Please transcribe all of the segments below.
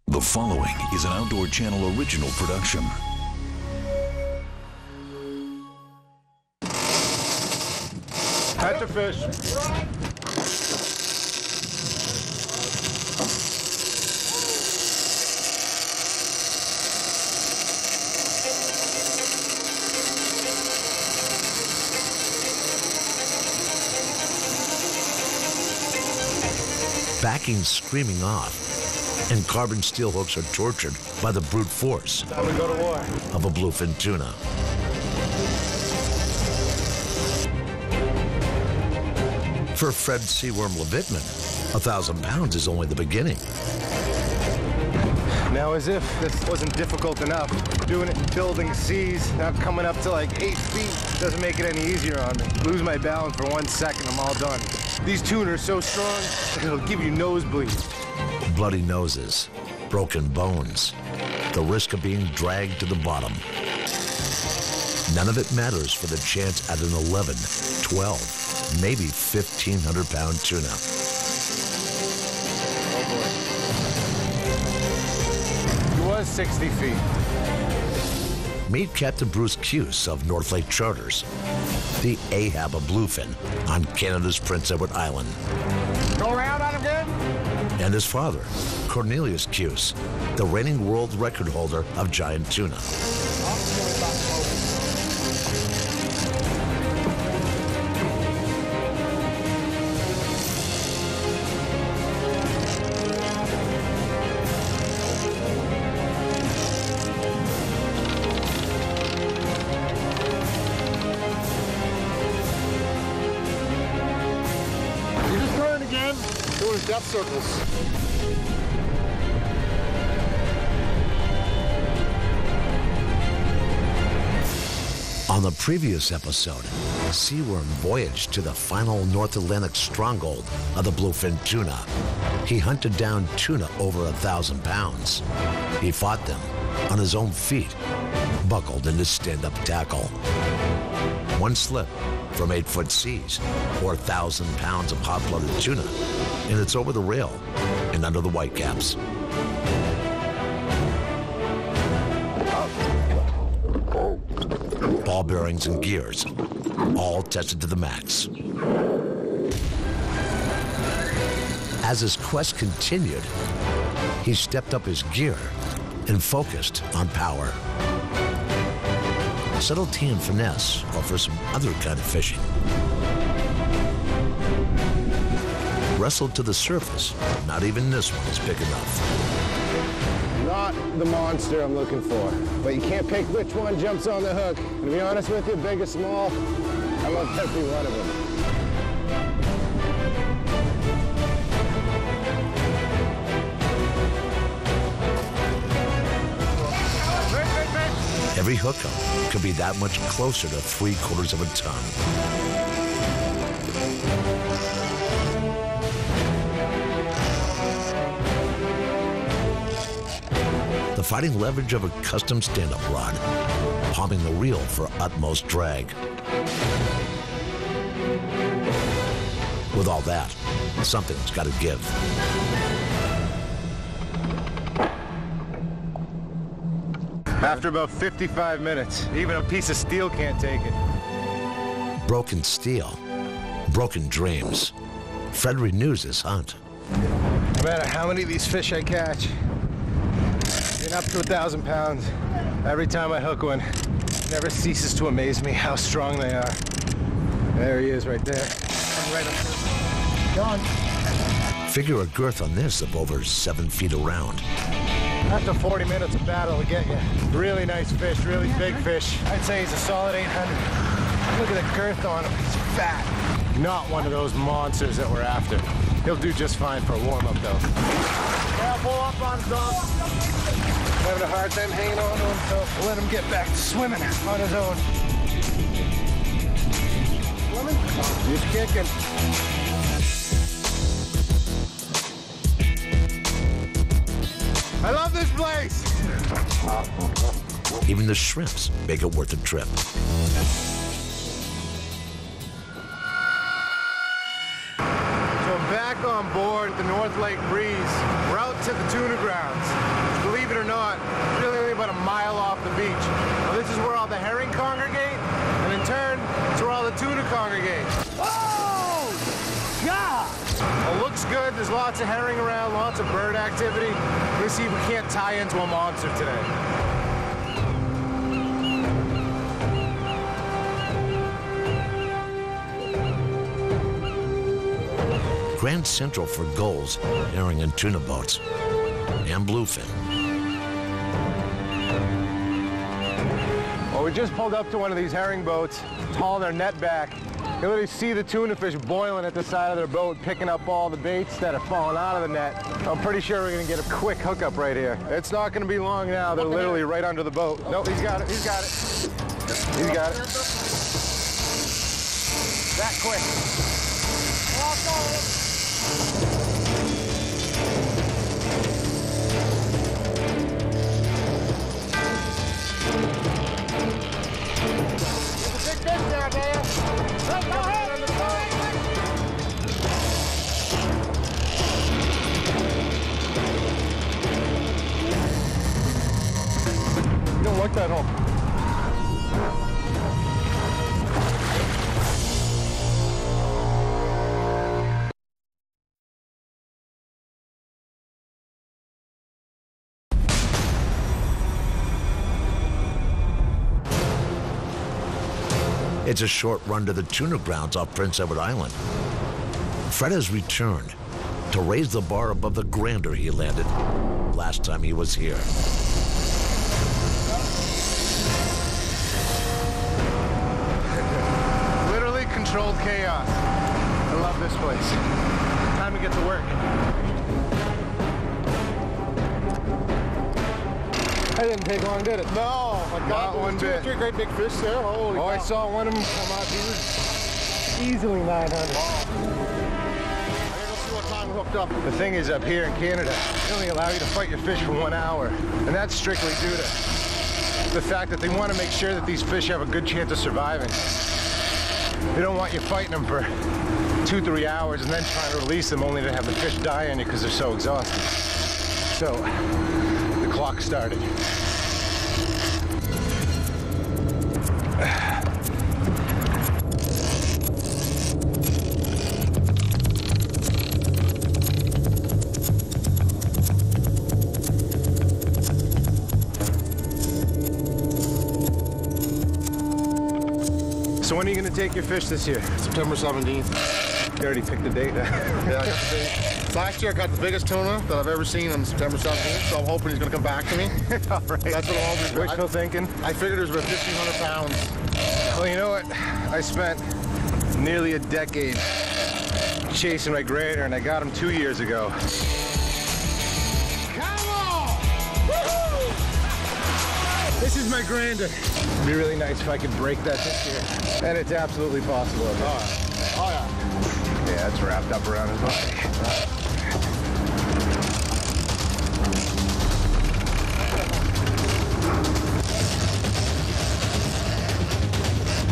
The following is an Outdoor Channel original production. Catch a fish. Backing's screaming off, and carbon steel hooks are tortured by the brute force Time to go to war. of a bluefin tuna. For Fred Seaworm Levitman, 1,000 pounds is only the beginning. Now, as if this wasn't difficult enough, doing it in building seas, now coming up to like 8 feet doesn't make it any easier on me. Lose my balance for 1 second, I'm all done. These tuna are so strong, it'll give you nosebleeds. Bloody noses, broken bones, the risk of being dragged to the bottom. None of it matters for the chance at an 11, 12, maybe 1,500-pound tuna. He was 60 feet. Meet Captain Bruce Cuse of North Lake Charters, the Ahab of bluefin on Canada's Prince Edward Island. Go around on him again? And his father, Cornelius Cuse, the reigning world record holder of giant tuna. Doing death circles. On the previous episode, Seaworm voyaged to the final North Atlantic stronghold of the bluefin tuna. He hunted down tuna over 1,000 pounds. He fought them on his own feet, buckled in his stand-up tackle. One slip from 8-foot seas, or 1,000 pounds of hot-blooded tuna, and it's over the rail and under the whitecaps. Ball bearings and gears, all tested to the max. As his quest continued, he stepped up his gear and focused on power. Subtlety and finesse are for some other kind of fishing. Wrestled to the surface, not even this one is big enough. Not the monster I'm looking for, but you can't pick which one jumps on the hook. And to be honest with you, big or small, I love every one of them. Every hookup could be that much closer to 3/4 of a ton. The fighting leverage of a custom stand-up rod, palming the reel for utmost drag. With all that, something's got to give. After about 55 minutes, even a piece of steel can't take it. Broken steel, broken dreams. Fred renews his hunt. No matter how many of these fish I catch, getting up to 1,000 pounds, every time I hook one, it never ceases to amaze me how strong they are. There he is right there. I'm right up there. Gone. Figure a girth on this of over 7 feet around. After 40 minutes of battle to get you. Really nice fish, really big fish. I'd say he's a solid 800. Look at the girth on him, he's fat. Not one of those monsters that we're after. He'll do just fine for a warm-up though. Yeah, pull up on him, Dom. Having a hard time hanging on to him, so let him get back to swimming on his own. Swimming? Just kicking. I love this place! Even the shrimps make it worth a trip. So back on board at the North Lake Breeze. We're out to the tuna grounds. or not, really only about a mile off the beach. Now, this is where all the herring congregate, and in turn, it's where all the tuna congregate. Oh, God! It looks good. There's lots of herring around, lots of bird activity. Let's see if we can't tie into a monster today. Grand Central for gulls, herring and tuna boats, and bluefin. Well, we just pulled up to one of these herring boats, haul their net back. You literally see the tuna fish boiling at the side of their boat, picking up all the baits that are falling out of the net. I'm pretty sure we're gonna get a quick hookup right here. It's not gonna be long now. They're literally right under the boat. Nope, he's got it, he's got it. He's got it. That quick. You don't like that home. It's a short run to the tuna grounds off Prince Edward Island. Fred has returned to raise the bar above the grandeur he landed last time he was here. Literally controlled chaos. I love this place. Time to get to work. That didn't take long, did it? No, my God, one bit. 2 or 3 great big fish there. Holy cow. I saw one of them come up. He was easily 900. Wow. Hooked up. The thing is, up here in Canada, they only allow you to fight your fish for 1 hour, and that's strictly due to the fact that they want to make sure that these fish have a good chance of surviving. They don't want you fighting them for 2-3 hours and then trying to release them only to have the fish die on you because they're so exhausted. So the clock started. So when are you going to take your fish this year? September 17th. You already picked the date. Yeah, I got the date. Last year I got the biggest tuna that I've ever seen on September 17th, so I'm hoping he's going to come back to me. All right. That's what I'm hoping. Wishful thinking. I figured it was about 1,500 pounds. Well, you know what? I spent nearly a decade chasing my grader, and I got him 2 years ago. Come on! Woo-hoo! This is my grander. It'd be really nice if I could break that this year. And it's absolutely possible. Oh, yeah. Oh, yeah. Yeah, it's wrapped up around his body.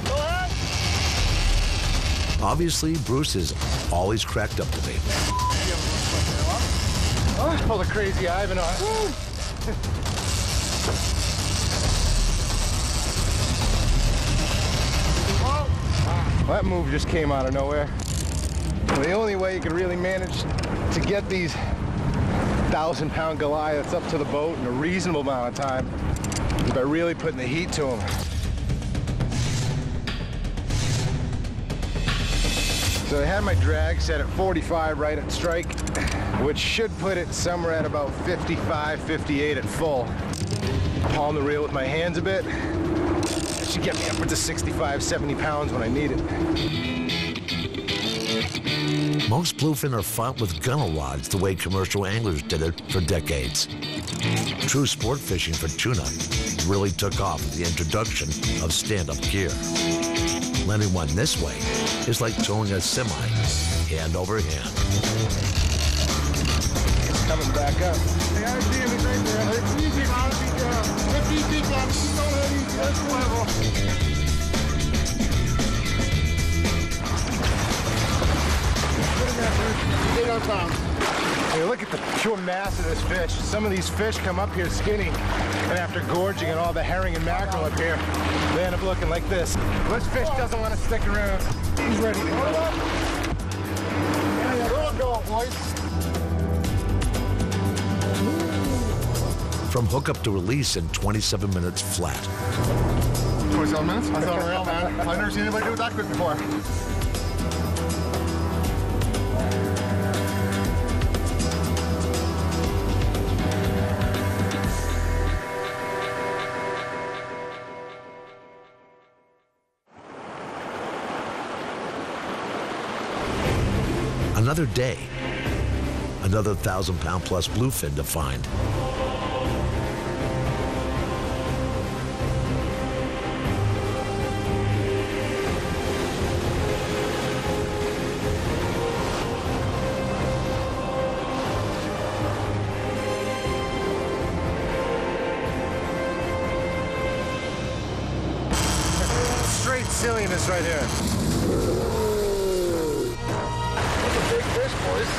Go ahead. Obviously, Bruce is always cracked up to me. Oh, I pulled a crazy Ivan on it. Well, that move just came out of nowhere. Well, the only way you can really manage to get these 1,000-pound Goliaths up to the boat in a reasonable amount of time is by really putting the heat to them. So I had my drag set at 45 right at strike, which should put it somewhere at about 55, 58 at full. Palm the reel with my hands a bit. It should get me upwards of 65, 70 pounds when I need it. Most bluefin are fought with gunnel rods the way commercial anglers did it for decades. True sport fishing for tuna really took off with the introduction of stand-up gear. Landing one this way is like towing a semi, hand over hand. It's coming back up. Hey, I see him right there. It's easy, man. It's easy, man. Keep going ahead, easy. That's level. Hey, look at the pure mass of this fish. Some of these fish come up here skinny, and after gorging on all the herring and mackerel up here, they end up looking like this. This fish doesn't want to stick around. He's ready to go. There we go, boys. From hookup to release in 27 minutes flat. 27 minutes? I thought real, man. I've never seen anybody do it that quick before. Another day, another 1,000-pound plus bluefin to find. Straight silliness right here. That's a big fish, boys.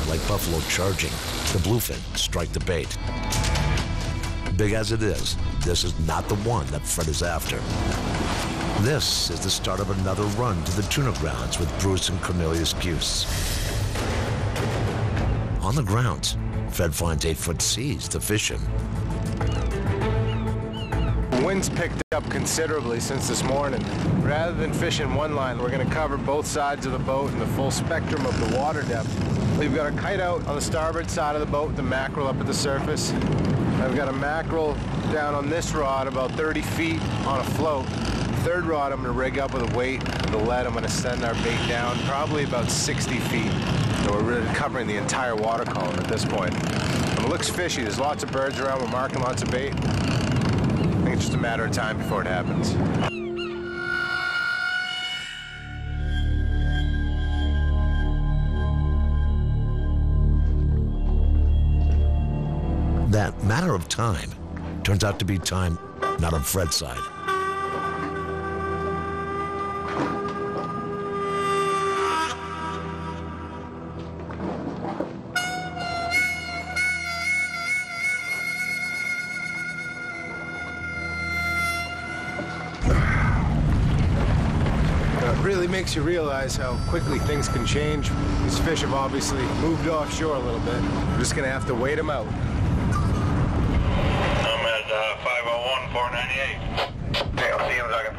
Like buffalo charging, the bluefin strike the bait. Big as it is, this is not the one that Fred is after. This is the start of another run to the tuna grounds with Bruce and Cornelius Cuse. On the grounds, Fred finds 8-foot seas to fish in. The wind's picked up considerably since this morning. Rather than fishing one line, we're going to cover both sides of the boat and the full spectrum of the water depth. We've got a kite out on the starboard side of the boat, the mackerel up at the surface. I've got a mackerel down on this rod about 30 feet on a float. Third rod I'm going to rig up with a weight. The lead I'm going to send our bait down probably about 60 feet. So we're really covering the entire water column at this point. And it looks fishy. There's lots of birds around. We're marking lots of bait. I think it's just a matter of time before it happens. That matter of time turns out to be time not on Fred's side. It really makes you realize how quickly things can change. These fish have obviously moved offshore a little bit. We're just going to have to wait them out. I'm at 501, 498. Okay, I'll see you in a second.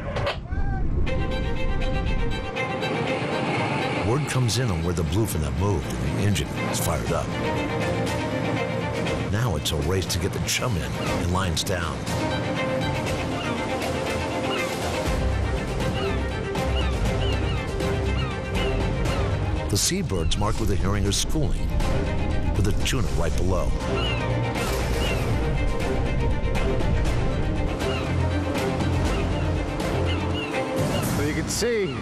Word comes in on where the bluefin have moved and the engine is fired up. Now it's a race to get the chum in and lines down. The seabirds mark where the herring are schooling, with the tuna right below. So you can see,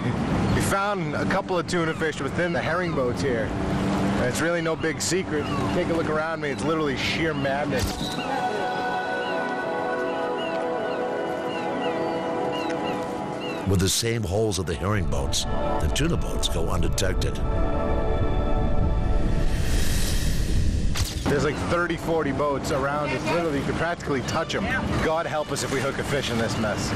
we found a couple of tuna fish within the herring boats here. And it's really no big secret. Take a look around me, it's literally sheer madness. With the same holes of the herring boats, the tuna boats go undetected. There's like 30, 40 boats around us. Literally, you could practically touch them. God help us if we hook a fish in this mess.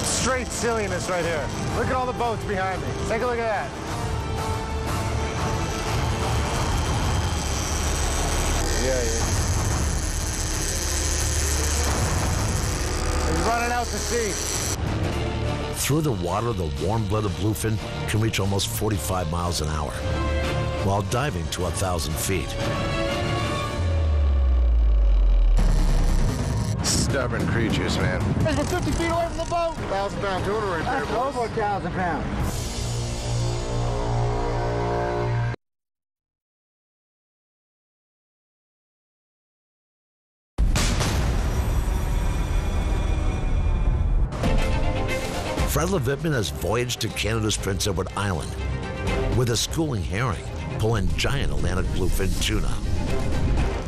Straight silliness right here. Look at all the boats behind me. Take a look at that. Yeah. He's running out to sea. Through the water, the warm-blooded bluefin can reach almost 45 miles an hour, while diving to 1,000 feet. Stubborn creatures, man. Hey, we're 50 feet away from the boat. 1,000-pound tuna right there, boys. Over 1,000 pounds. Fred Levitman has voyaged to Canada's Prince Edward Island with a schooling herring pulling giant Atlantic bluefin tuna.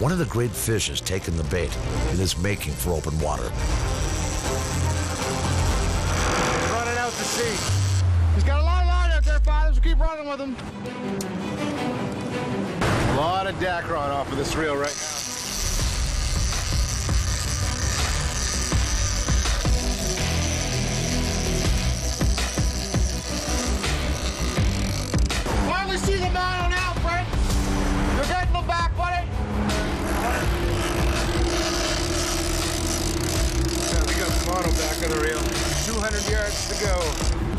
One of the great fish has taken the bait and is making for open water. Running out to sea. He's got a lot of line out there, fathers. Keep running with him. A lot of Dacron off of this reel right now. Finally see the model now, Fred. You're getting them back, buddy. Yeah, we got the mono back on the reel. 200 yards to go.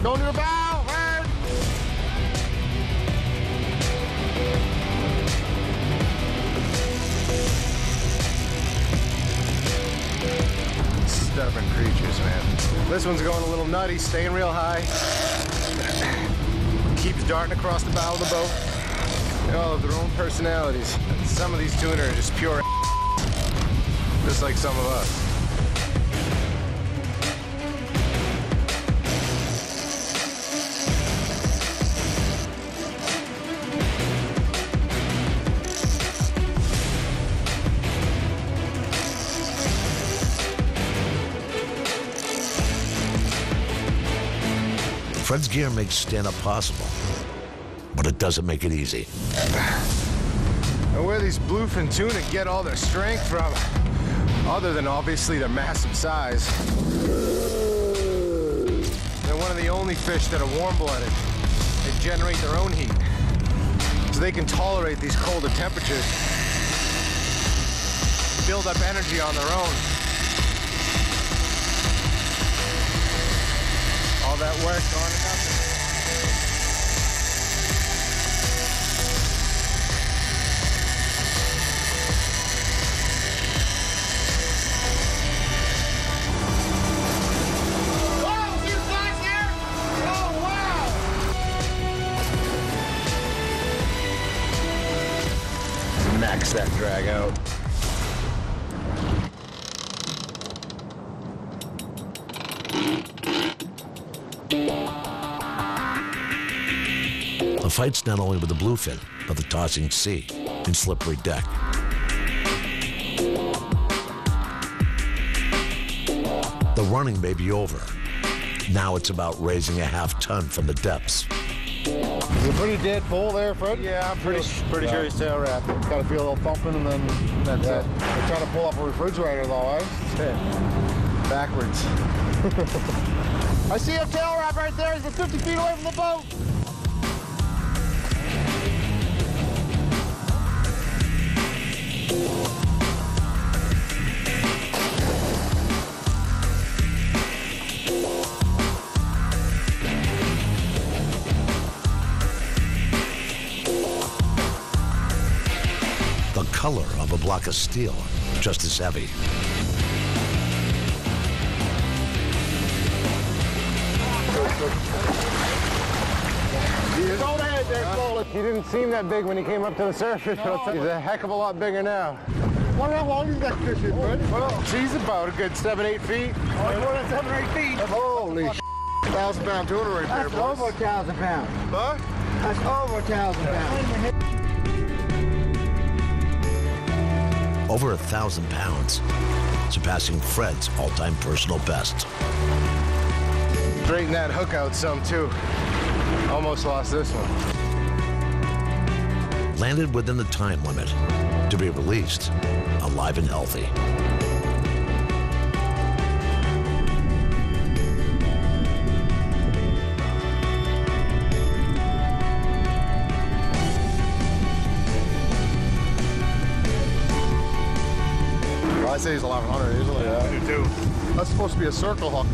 Go to your bow, Fred. Stubborn creatures, man. This one's going a little nutty, staying real high. Keeps darting across the bow of the boat. They all have their own personalities. Some of these tuna are just pure just like some of us. Fred's gear makes stand-up possible, but it doesn't make it easy. And where these bluefin tuna get all their strength from, other than obviously their massive size. They're one of the only fish that are warm-blooded. They generate their own heat, so they can tolerate these colder temperatures, build up energy on their own. All that work gone to nothing. Max that drag out. The fight's not only with the bluefin, but the tossing sea and slippery deck. The running may be over. Now it's about raising a half-ton from the depths. You're pretty dead full there, Fred? Yeah, I'm pretty sure he's tail wrapped. Got to feel a little thumping and then That's it. We're trying to pull up a refrigerator though, eh? Backwards. I see a tail wrap right there. He's 50 feet away from the boat. The color of a block of steel, just as heavy. Go ahead there, slowly. He didn't seem that big when he came up to the surface, but he's a heck of a lot bigger now. Wonder how long is that fish in, Fred? Well, she's about a good 7-8 feet. Oh, more than 7 or 8 feet. Holy 1,000-pound tuna right there, That's boys. over 1,000 pounds. Huh? That's over 1,000 pounds. Over 1,000 pounds, surpassing Fred's all-time personal best. Straighten that hook out some, too. Almost lost this one. Landed within the time limit to be released alive and healthy. Well, I say he's 1,100 easily. Yeah, I do too. That's supposed to be a circle hook.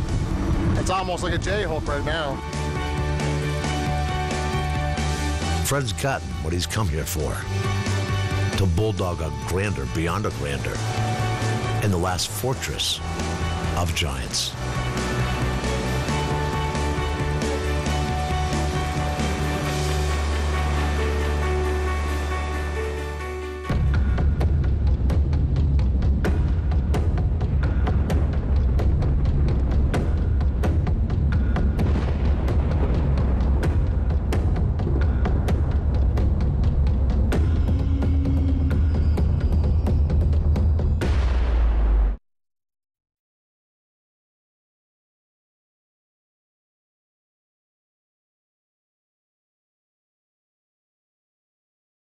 It's almost like a J hook right now. Fred's gotten what he's come here for. To bulldog a grander beyond a grander. in the last fortress of giants.